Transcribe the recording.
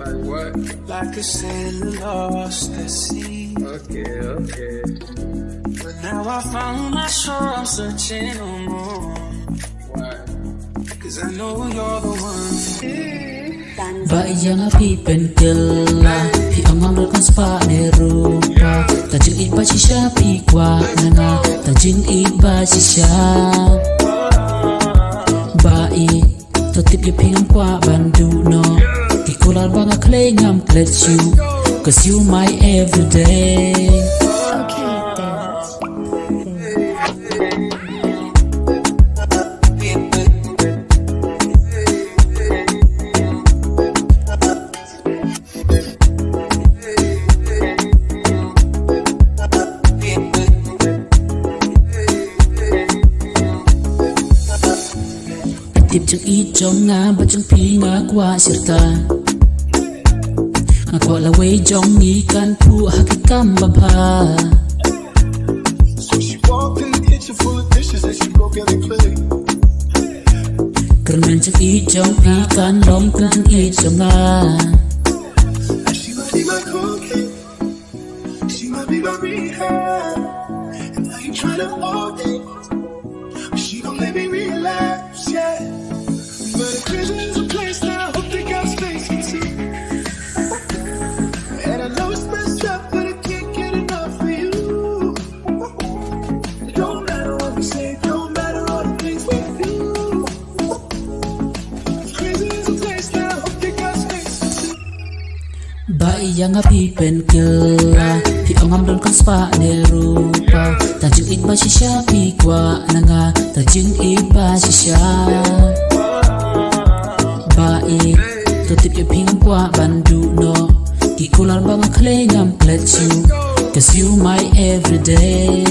Like what? Like a sailor lost at sea. Okay. But now I found my shore, I'm searching no more. Why? Cause I know you're the one. Vậy yang api penkela pi amam rel spa ne rupa ta jing it ba shisha pi kwa nanga ta jing it ba shisha ba I to tip ye pingam kwa bandu no ki kolar banga clay ngam let you cause you my everyday. Tiếp chân ít trong ngã và chân phi ngã qua sirta ngã qua là way trong nghĩ can thu haki cam ba pa. So she walked in the kitchen full of dishes and she broke every plate. Kermen chân ít trong phi can lom kan chân ít trong ngã. And she might be my cookie, she might be my rehab. And I ain't trying to hold it, but she gon' let me relapse, yeah. But if prison is a place now, I hope they got space for two. And I know it's messed up, but I can't get enough of you. It don't matter what we say, it don't matter all the things we do. If prison is a place now, I hope they got space for two. Vậy yang api penkela pi amam rel spa ne rupa ta jing it ba shisha pi kwa nanga ta jing it ba shisha ba I to tip ye pingam kwa bandu no ki kolar banga clay ngam let you cause you my everyday.